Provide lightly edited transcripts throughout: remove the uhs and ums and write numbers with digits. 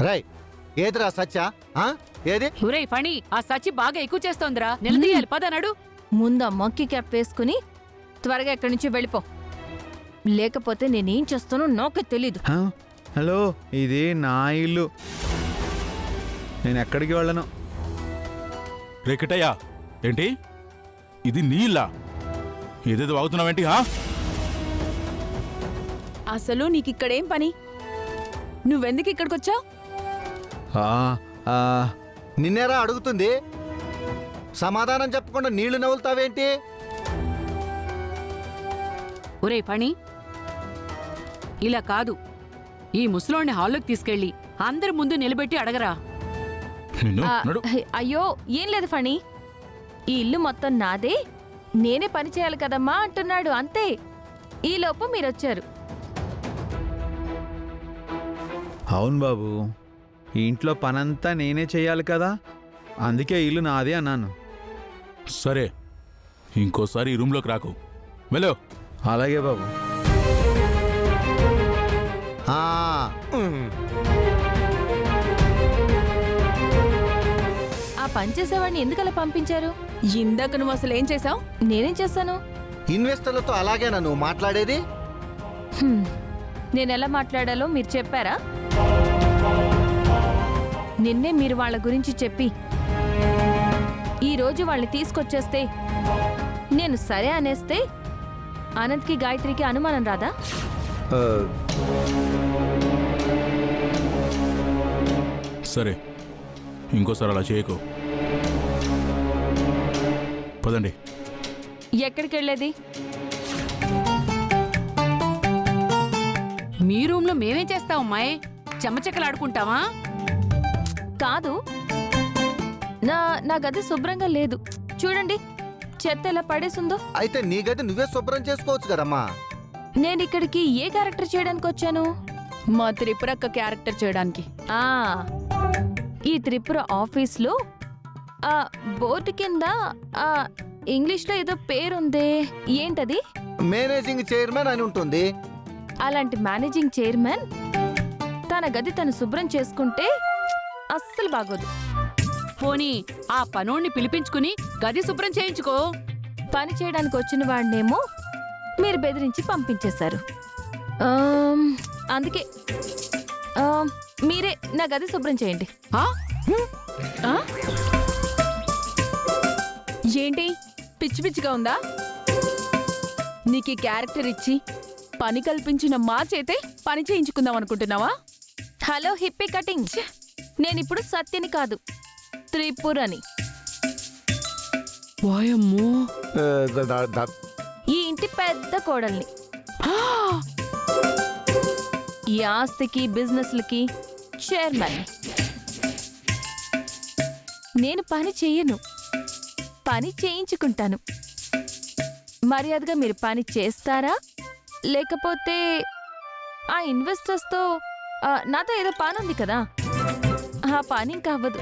రై ఏదిరా సచ్చా ఏది ఒరేయ్ ఫణి, ఆ సచ్చి బాగా ఎక్కువ చేస్తోందిరా. నిలదీయాలి పదనాడు. ముందు మంకీ క్యాప్ వేసుకుని త్వరగా ఎక్కడి నుంచి వెళ్ళిపో, లేకపోతే నేనేం చేస్తానో నాకే తెలీదు. హలో, ఇది నా ఇల్లు, నేను ఎక్కడికి వెళ్ళను. రేకిటయ్యా, ఏంటి ఇది నీ ఇల్లా? ఏదేదో వాగుతున్నావేంటి? అసలు నీకిక్కడేం పని? నువ్వెందుకు ఇక్కడికొచ్చావు? నిన్నేరా అడుగుతుంది, సమాధానం చెప్పకుండా నీళ్లు నవ్వులుతావేంటి? ఒరేయ్ ఫణి, ఇలా కాదు, ఈ ముసలోని హాల్లోకి తీసుకెళ్ళి అందరి ముందు నిలబెట్టి అడగరా. అయ్యో ఏం లేదు ఫణి, ఈ ఇల్లు మొత్తం నాదే, నేనే పని చేయాలి కదమ్మా అంటున్నాడు, అంతే. ఈలోపు మీరొచ్చారు. అవును బాబు, ఈ ఇంట్లో పనంతా నేనే చెయ్యాలి కదా, అందుకే ఇల్లు నాదే అన్నాను. సరే, ఇంకోసారి ఈ రూమ్లోకి రాకు, వెళ్ళు. అలాగే బాబు. ఆ పని చేసేవాడిని ఎందుకలా పంపించారు? ఇందాక నువ్వు అసలు ఏం చేసావు? నేనేం చేస్తాను? ఇన్వెస్టర్లతో అలాగేనా నువ్వు మాట్లాడేది? నేనెలా మాట్లాడాలో మీరు చెప్పారా? నిన్నే మీరు వాళ్ళ గురించి చెప్పి ఈరోజు వాళ్ళని తీసుకొచ్చేస్తే, నేను సరే అనేస్తే అనంత్కి గాయత్రికి అనుమానం రాదా? సరే, ఇంకోసారి అలా చేయకు. పదండి. ఎక్కడికి వెళ్ళేది? మీ రూమ్ లో మేమేం చేస్తాం అమ్మాయి? చెమ్మచెక్కలు ఆడుకుంటావా? కాదు, నా గది శుభ్రంగా లేదు, చూడండి చెత్త ఎలా పడేసుందో. అయితే నీ గది నువ్వే శుభ్రం చేసుకోవచ్చు కదమ్మా. నేనిక్కడికి ఏ క్యారెక్టర్ చేయడానికి వచ్చాను? మా త్రిపురక్క క్యారెక్టర్ చేయడానికి. ఈ త్రిపుర ఆఫీస్లో ఆ బోర్డు కింద ఇంగ్లీష్లో ఏదో పేరుందే, ఏంటది? మేనేజింగ్ చైర్మన్ అని ఉంటుంది. అలాంటి మేనేజింగ్ చైర్మన్ తన గది తను శుభ్రం చేసుకుంటే అస్సలు బాగోదు. పోనీ ఆ పనోణ్ణి పిలిపించుకుని గది శుభ్రం చేయించుకో. పని చేయడానికి వచ్చిన వాడినేమో మీరు బెదిరించి పంపించేశారు. అందుకే మీరే నా గది శుభ్రం చేయండి. ఏంటి పిచ్చి పిచ్చిగా ఉందా? నీకు ఈ క్యారెక్టర్ ఇచ్చి పని కల్పించిన మా చేతే పని చేయించుకుందాం అనుకుంటున్నావా? హలో హిప్పీ కటింగ్, నేనిప్పుడు సత్యని కాదు, త్రిపురని. వాయమ్మో, ఈ ఇంటి పెద్ద కోడల్ని. ఈ ఆస్తికి బిజినెస్లకి చైర్మన్. నేను పని చెయ్యను, పని చేయించుకుంటాను. మర్యాదగా మీరు పని చేస్తారా, లేకపోతే ఆ ఇన్వెస్టర్స్తో నాతో ఏదో పని ఉంది కదా, ఆ పని ఇంకా అవ్వదు.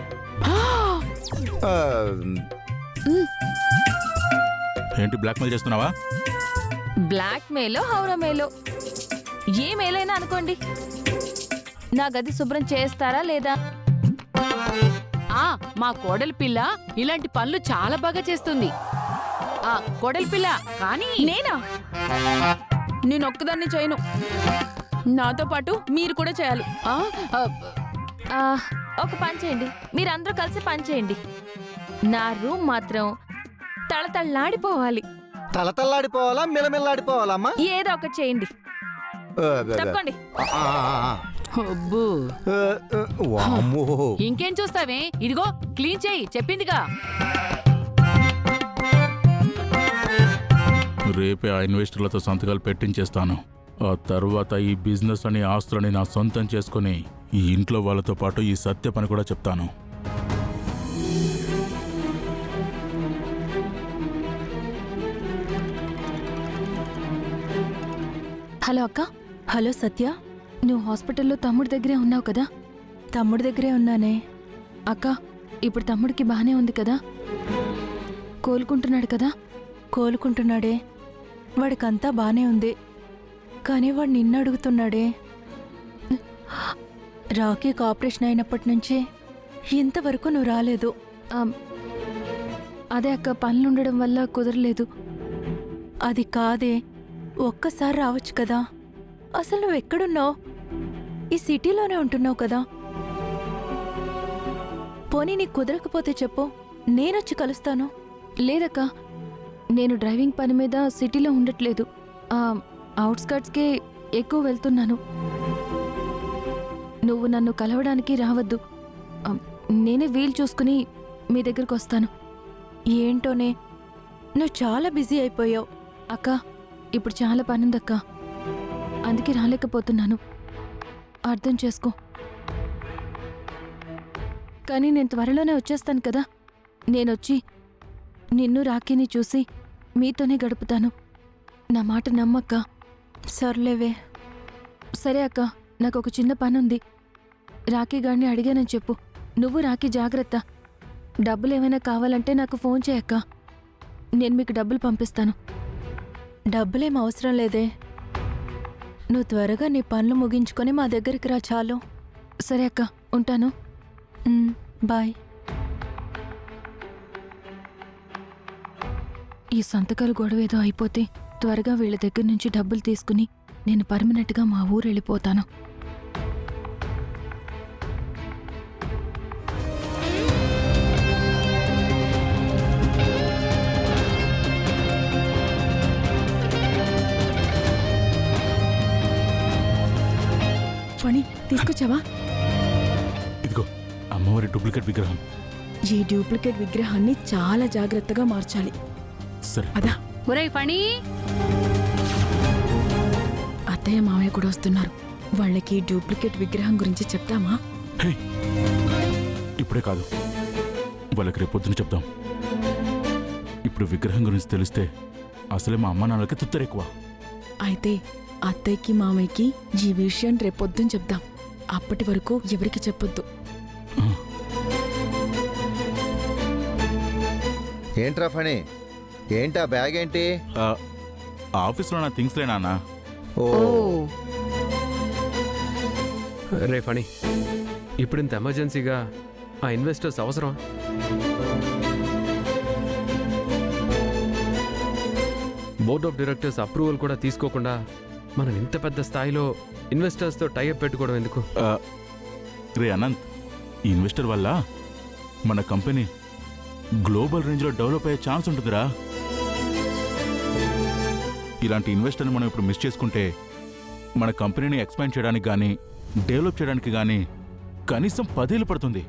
ఏంటి బ్లాక్మెయిల్ చేస్తున్నావా? బ్లాక్ మెయిలో హౌరా మెయిలో ఏ మెయిలైనా అనుకోండి, నా గది శుభ్రం చేస్తారా లేదా? మా కోడలి పిల్ల ఇలాంటి పనులు చాలా బాగా చేస్తుంది. కోడలి పిల్ల కానీ నేనా? నేనొక్కదాన్ని చేయను, నాతో పాటు మీరు కూడా చేయాలి. ఒక పని చేయండి, మీరందరూ కలిసి పని చేయండి. నా రూమ్ మాత్రం తళతళ్ళాడిపోవాలి. తలతల్లాడిపోవాలా మిలమిల్లాడిపోవాలమ్మా? ఏదో ఒకటి చేయండి, తప్పండి. ఇంకేం చూస్తావే, ఇదిగో క్లీన్ చేయి, చెప్పిందిగా. రేపే ఆ ఇన్వెస్టర్లతో సంతకాలు పెట్టించేస్తాను. ఆ తర్వాత ఈ బిజినెస్ అని ఆస్తులని నా సొంతం చేసుకుని ఈ ఇంట్లో వాళ్ళతో పాటు ఈ సత్య పని కూడా చెప్తాను. హలో అక్క. హలో సత్య, నువ్వు హాస్పిటల్లో తమ్ముడి దగ్గరే ఉన్నావు కదా? తమ్ముడి దగ్గరే ఉన్నానే అక్క. ఇప్పుడు తమ్ముడికి బానే ఉంది కదా? కోలుకుంటున్నాడు కదా? కోలుకుంటున్నాడే, వాడికంతా బానే ఉంది, కానీ వాడు నిన్ను అడుగుతున్నాడే. రాకీకి ఆపరేషన్ అయినప్పటి నుంచే ఇంతవరకు నువ్వు రాలేదు. అదే అక్క, పనులుండడం వల్ల కుదరలేదు. అది కాదే, ఒక్కసారి రావచ్చు కదా. అసలు నువ్వెక్కడున్నావు? ఈ సిటీలోనే ఉంటున్నావు కదా. పోనీ నీకు కుదరకపోతే చెప్పు, నేనొచ్చి కలుస్తాను. లేదక్క, నేను డ్రైవింగ్ పని మీద సిటీలో ఉండట్లేదు. అవుట్స్కర్ట్స్కే ఎక్కువ వెళ్తున్నాను. నువ్వు నన్ను కలవడానికి రావద్దు. నేనే వీలు చూసుకుని మీ దగ్గరకు వస్తాను. ఏంటోనే, నువ్వు చాలా బిజీ అయిపోయావు. అక్క, ఇప్పుడు చాలా పనుందక్క, అందుకే రాలేకపోతున్నాను. అర్థం చేసుకో. కానీ నేను త్వరలోనే వచ్చేస్తాను కదా. నేనొచ్చి నిన్ను రాఖీని చూసి మీతోనే గడుపుతాను. నా మాట నమ్మక్క. సర్లేవే. సరే అక్క, నాకు ఒక చిన్న పనుంది. రాఖీ గారిని అడిగానని చెప్పు. నువ్వు రాఖీ జాగ్రత్త. డబ్బులు ఏమైనా కావాలంటే నాకు ఫోన్ చేయక్క. నేను మీకు డబ్బులు పంపిస్తాను. డబ్బులేం అవసరం లేదే. నువ్వు త్వరగా నీ పనులు ముగించుకొని మా దగ్గరికి రా చాలు. సరే అక్క, ఉంటాను. బాయ్. ఈ సంతకాలు గొడవేదో అయిపోతే త్వరగా వీళ్ళ దగ్గర నుంచి డబ్బులు తీసుకుని నేను పర్మనెంట్గా మా ఊరు వెళ్ళిపోతాను. ఫణి, తీసుకొచ్చావా? ఇదిగో అమ్మవారి డూప్లికేట్ విగ్రహం. ఈ డూప్లికేట్ విగ్రహాన్ని చాలా జాగ్రత్తగా మార్చాలి. సరే అదా. ఒరేయ్ ఫణి, అత్తయ్య మామయ్య కూడా వస్తున్నారు. వాళ్ళకి డూప్లికేట్ విగ్రహం గురించి చెప్తామా? హే, ఇప్పుడే కాదు, వాళ్ళకి రేపొద్దున చెప్దాం. ఇప్పుడు విగ్రహం గురించి తెలిస్తే అసలే మా అమ్మ నాన్నలకి తుత్తరెక్కువ. అయితే అత్తయ్యకి మామయ్యకి ఈ విషయం రేపొద్దున చెప్దాం. అప్పటి వరకు ఎవరికి చెప్పొద్దు. ఏంట్రా ఫణి, ఏంటా బ్యాగ్ ఏంటి? ఆఫీస్లో నా థింగ్స్లే నాన్న. ఓ, రే ఫణి, ఇప్పుడు ఇంత ఎమర్జెన్సీగా ఆ ఇన్వెస్టర్స్ అవసరం? బోర్డ్ ఆఫ్ డైరెక్టర్స్ అప్రూవల్ కూడా తీసుకోకుండా మనం ఇంత పెద్ద స్థాయిలో ఇన్వెస్టర్స్తో టైఅప్ పెట్టుకోవడం ఎందుకు? రే అనంత్, ఈ ఇన్వెస్టర్ వల్ల మన కంపెనీ గ్లోబల్ రేంజ్లో డెవలప్ అయ్యే ఛాన్స్ ఉంటుందిరా. ఇలాంటి ఇన్వెస్టర్ని మనం ఇప్పుడు మిస్ చేసుకుంటే మన కంపెనీని ఎక్స్పాండ్ చేయడానికి కానీ డెవలప్ చేయడానికి కానీ కనీసం 10 ఏళ్ళు పడుతుంది.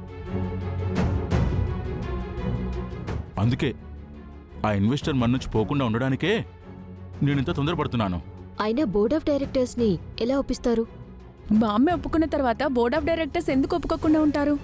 అందుకే ఆ ఇన్వెస్టర్ మన నుంచి పోకుండా ఉండడానికే నేను ఇంత తొందరపడుతున్నాను. అయినా బోర్డ్ ఆఫ్ డైరెక్టర్స్ ని ఎలా ఒప్పిస్తారు? మా అమ్మ ఒప్పుకున్న తర్వాత బోర్డ్ ఆఫ్ డైరెక్టర్స్ ఎందుకు ఒప్పుకోకుండా ఉంటారు?